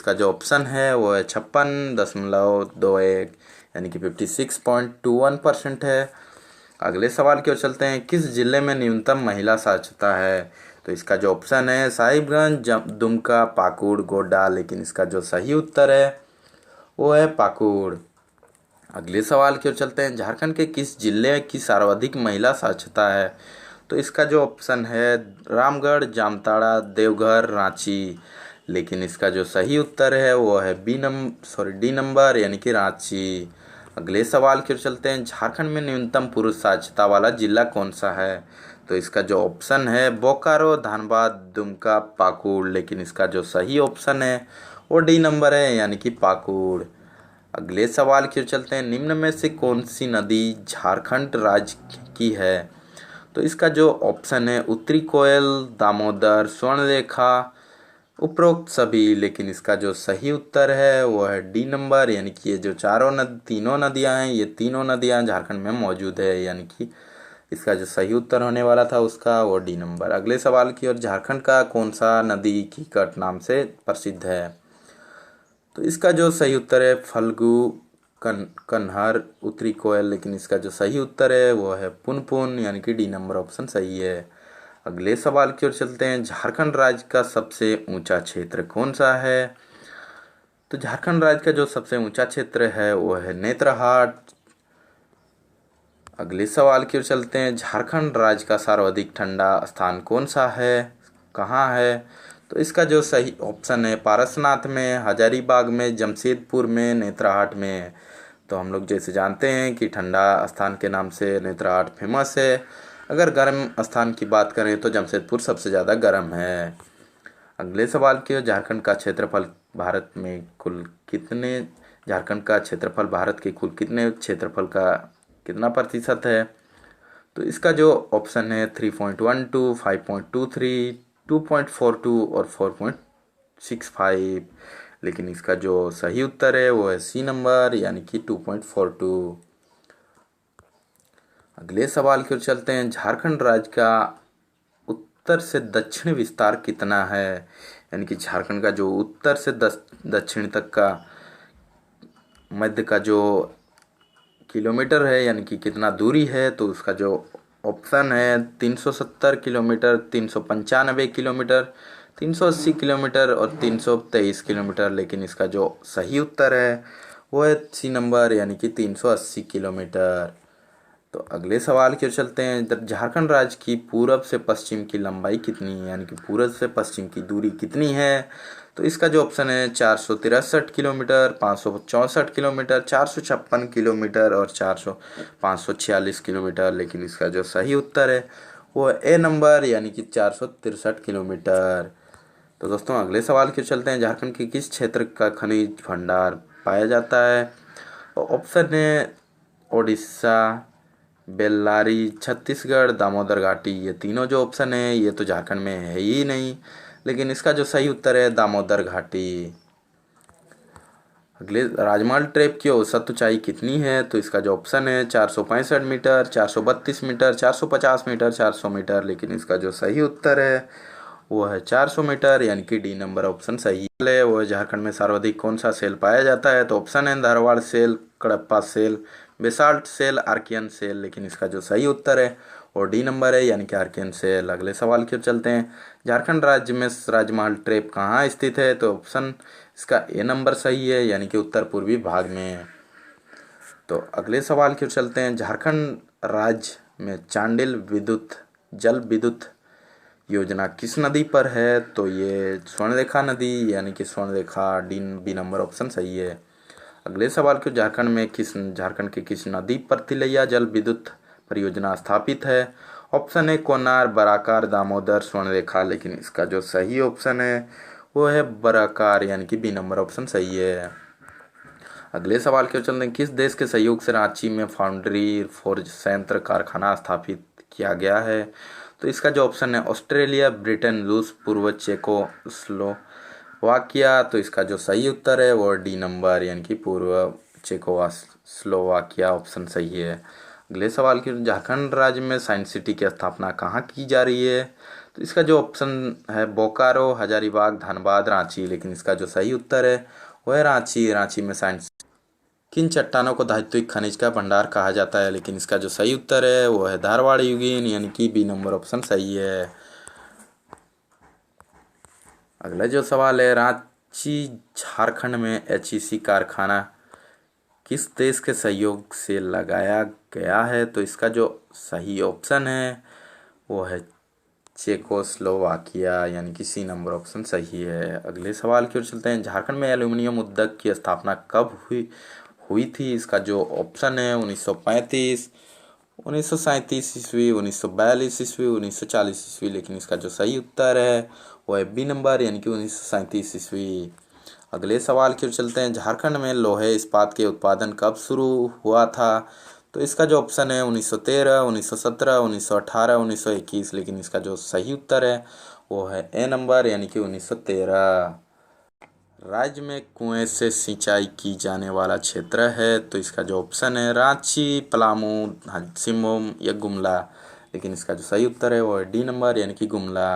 इसका जो ऑप्शन है वो है 56.21 यानी कि 56.21% है। अगले सवाल की ओर चलते हैं, किस जिले में न्यूनतम महिला साक्षरता है? तो इसका जो ऑप्शन है साहिबगंज, दुमका, पाकुड़, गोड्डा, लेकिन इसका जो सही उत्तर है वो है पाकुड़। अगले सवाल की ओर चलते हैं, झारखंड के किस जिले की सर्वाधिक महिला साक्षरता है? तो इसका जो ऑप्शन है रामगढ़, जामताड़ा, देवघर, रांची, लेकिन इसका जो सही उत्तर है वो है डी नंबर यानी कि रांची। अगले सवाल की ओर चलते हैं, झारखंड में न्यूनतम पुरुष साक्षरता वाला जिला कौन सा है? तो इसका जो ऑप्शन है बोकारो, धनबाद, दुमका, पाकुड़, लेकिन इसका जो सही ऑप्शन है वो डी नंबर है यानी कि पाकुड़। अगले सवाल की ओर चलते हैं, निम्न में से कौन सी नदी झारखंड राज्य की है? तो इसका जो ऑप्शन है उत्तरी कोयल, दामोदर, स्वर्णरेखा, उपरोक्त सभी, लेकिन इसका जो सही उत्तर है वो है डी नंबर यानी कि ये जो तीनों नदियां हैं, ये तीनों नदियां झारखंड में मौजूद है, यानी कि इसका जो सही उत्तर होने वाला था उसका वो डी नंबर। अगले सवाल की ओर, झारखंड का कौन सा नदी कीकट नाम से प्रसिद्ध है? तो इसका जो सही उत्तर है फल्गु, कन्हर, उत्तरी कोयल, लेकिन इसका जो सही उत्तर है वो है पुनपुन यानी कि डी नंबर ऑप्शन सही है। अगले सवाल की ओर चलते हैं, झारखंड राज्य का सबसे ऊंचा क्षेत्र कौन सा है? तो झारखंड राज्य का जो सबसे ऊंचा क्षेत्र है वो है नेत्रहाट। अगले सवाल की ओर चलते हैं, झारखंड राज्य का सर्वाधिक ठंडा स्थान कौन सा है, कहाँ है? तो इसका जो सही ऑप्शन है पारसनाथ में, हजारीबाग में, जमशेदपुर में, नेत्रहाट में। तो हम लोग जैसे जानते हैं कि ठंडा स्थान के नाम से नेत्रहाट फेमस है। अगर गर्म स्थान की बात करें तो जमशेदपुर सबसे ज़्यादा गर्म है। अगले सवाल की ओर, झारखंड का क्षेत्रफल भारत के कुल कितने क्षेत्रफल का कितना प्रतिशत है? तो इसका जो ऑप्शन है 3.12, 5.23, 2.42 और 4.65, लेकिन इसका जो सही उत्तर है वो है सी नंबर यानी कि 2.42। अगले सवाल की ओर चलते हैं, झारखंड राज्य का उत्तर से दक्षिण विस्तार कितना है? यानी कि झारखंड का जो उत्तर से दक्षिण तक का मध्य का जो किलोमीटर है, यानी कि कितना दूरी है, तो उसका जो ऑप्शन है 370 किलोमीटर, 395 किलोमीटर, 380 किलोमीटर और 323 किलोमीटर, लेकिन इसका जो सही उत्तर है वो है सी नंबर यानी कि 380 किलोमीटर। तो अगले सवाल की ओर चलते हैं, झारखंड राज्य की पूरब से पश्चिम की लंबाई कितनी है, यानी कि पूरब से पश्चिम की दूरी कितनी है? तो इसका जो ऑप्शन है 463 किलोमीटर, 564 किलोमीटर, 456 किलोमीटर और 546 किलोमीटर, लेकिन इसका जो सही उत्तर है वो ए नंबर यानी कि 463 किलोमीटर। तो दोस्तों अगले सवाल की ओर चलते हैं, झारखंड के किस क्षेत्र का खनिज भंडार पाया जाता है? ऑप्शन है ओडिशा, बेल्लारी, छत्तीसगढ़, दामोदर घाटी, ये तीनों जो ऑप्शन है ये तो झारखंड में है ही नहीं, लेकिन इसका जो सही उत्तर है दामोदर घाटी। अगले, राजमहल ट्रैप की औसत ऊंचाई कितनी है? तो इसका जो ऑप्शन है 465 मीटर, 432 मीटर, 450 मीटर, 400 मीटर, लेकिन इसका जो सही उत्तर है वो है 400 मीटर यानी कि डी नंबर ऑप्शन सही है। वो झारखंड में सर्वाधिक कौन सा सेल पाया जाता है? तो ऑप्शन है Dharwar cell, Cuddapah cell, basalt cell, Archaean cell, लेकिन इसका जो सही उत्तर है वो डी नंबर है यानी कि आर्कियन सेल। अगले सवाल की ओर चलते हैं, झारखंड राज्य में राजमहल ट्रैप कहाँ स्थित है? तो ऑप्शन इसका ए नंबर सही है यानी कि उत्तर पूर्वी भाग में। तो अगले सवाल की ओर चलते हैं, झारखंड राज्य में चांडिल जल विद्युत योजना किस नदी पर है? तो ये स्वर्णरेखा नदी यानी कि स्वर्णरेखा, बी नंबर ऑप्शन सही है। अगले सवाल को, झारखंड के किस नदी पर तिलैया जल विद्युत परियोजना स्थापित है? ऑप्शन है कोनार, बराकार, दामोदर, स्वर्णरेखा, लेकिन इसका जो सही ऑप्शन है वो है बराकार यानी कि बी नंबर ऑप्शन सही है। अगले सवाल के चलते हैं, किस देश के सहयोग से रांची में फाउंड्री फोर्ज संयंत्र कारखाना स्थापित किया गया है? तो इसका जो ऑप्शन है ऑस्ट्रेलिया, ब्रिटेन, रूस, पूर्व चेकोस्लोवाकिया, तो इसका जो सही उत्तर है वो डी नंबर यानी कि पूर्व चेकोस्लोवाकिया ऑप्शन सही है। अगले सवाल की, झारखंड राज्य में साइंस सिटी की स्थापना कहाँ की जा रही है? तो इसका जो ऑप्शन है बोकारो, हजारीबाग, धनबाद, रांची, लेकिन इसका जो सही उत्तर है वो है रांची। रांची में साइंस किन चट्टानों को धात्विक खनिज का भंडार कहा जाता है, लेकिन इसका जो सही उत्तर है वो है धारवाड़ यूगीन, यानी कि बी नंबर ऑप्शन सही है। अगला जो सवाल है, रांची झारखंड में एचईसी कारखाना किस देश के सहयोग से लगाया गया है, तो इसका जो सही ऑप्शन है वो है चेकोस्लोवाकिया, यानी कि सी नंबर ऑप्शन सही है। अगले सवाल की ओर चलते हैं, झारखंड में एल्यूमिनियम उद्योग की स्थापना कब हुई हुई थी, इसका जो ऑप्शन है 1935, 1937 ईस्वी, 1942 ईस्वी, 1940 ईस्वी, लेकिन इसका जो सही उत्तर है वो है बी नंबर, यानी कि 1937 ईस्वी। अगले सवाल की ओर चलते हैं, झारखंड में लोहे इस्पात के उत्पादन कब शुरू हुआ था, तो इसका जो ऑप्शन है 1913, 1917, 1918, 1921, लेकिन इसका जो सही उत्तर है वो है ए नंबर, यानी कि 1913। राज्य में कुएं से सिंचाई की जाने वाला क्षेत्र है, तो इसका जो ऑप्शन है रांची, पलामू, सिंहभूम या गुमला, लेकिन इसका जो सही उत्तर है वो है डी नंबर, यानी कि गुमला।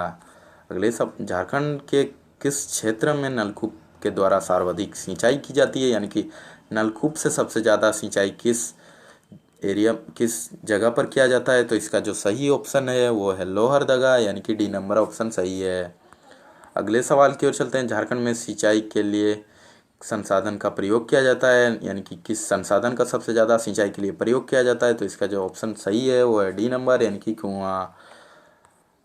अगले सब, झारखंड के किस क्षेत्र में नलकूप के द्वारा सर्वाधिक सिंचाई की जाती है, यानी कि नलकूप से सबसे ज़्यादा सिंचाई किस जगह पर किया जाता है, तो इसका जो सही ऑप्शन है वो है लोहरदगा, यानी कि डी नंबर ऑप्शन सही है। अगले सवाल की ओर चलते हैं, झारखंड में सिंचाई के लिए संसाधन का प्रयोग किया जाता है, यानी कि किस संसाधन का सबसे ज़्यादा सिंचाई के लिए प्रयोग किया जाता है, तो इसका जो ऑप्शन सही है वो है डी नंबर, यानी कि कुआं।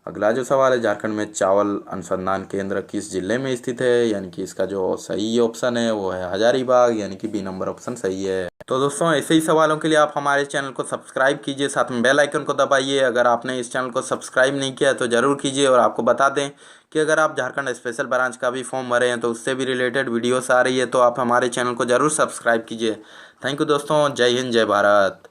अगला जो सवाल है, झारखंड में चावल अनुसंधान केंद्र किस जिले में स्थित है, यानी कि इसका जो सही ऑप्शन है वो है हजारीबाग, यानी कि बी नंबर ऑप्शन सही है। तो दोस्तों, ऐसे ही सवालों के लिए आप हमारे चैनल को सब्सक्राइब कीजिए, साथ में बेल आइकन को दबाइए। अगर आपने इस चैनल को सब्सक्राइब नहीं किया तो ज़रूर कीजिए, और आपको बता दें कि अगर आप झारखंड स्पेशल ब्रांच का भी फॉर्म भरे हैं तो उससे भी रिलेटेड वीडियोस आ रही है, तो आप हमारे चैनल को ज़रूर सब्सक्राइब कीजिए। थैंक यू दोस्तों, जय हिंद, जय भारत।